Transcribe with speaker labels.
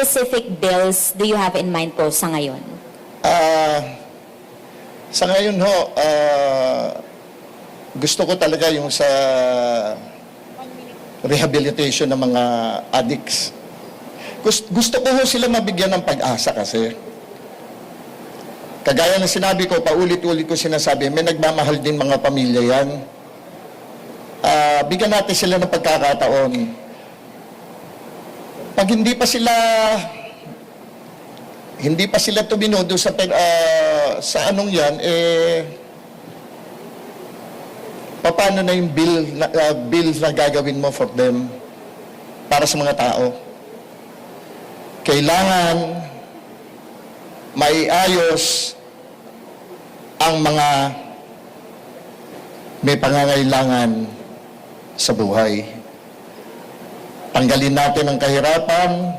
Speaker 1: specific bills do you have in mind po sa ngayon?
Speaker 2: Sa ngayon ho, gusto ko talaga yung sa rehabilitation ng mga addicts. Gusto ko ho sila mabigyan ng pag-asa kasi. Kagaya ng sinabi ko, paulit-ulit ko sinasabi, may nagmamahal din mga pamilya yan. Bigyan natin sila ng pagkakataon. Pag hindi pa sila tuminodo sa anong yan, paano na yung bill na gagawin mo for them para sa mga tao? Kailangan maiayos ang mga may pangangailangan sa buhay. Tanggalin natin ang kahirapan,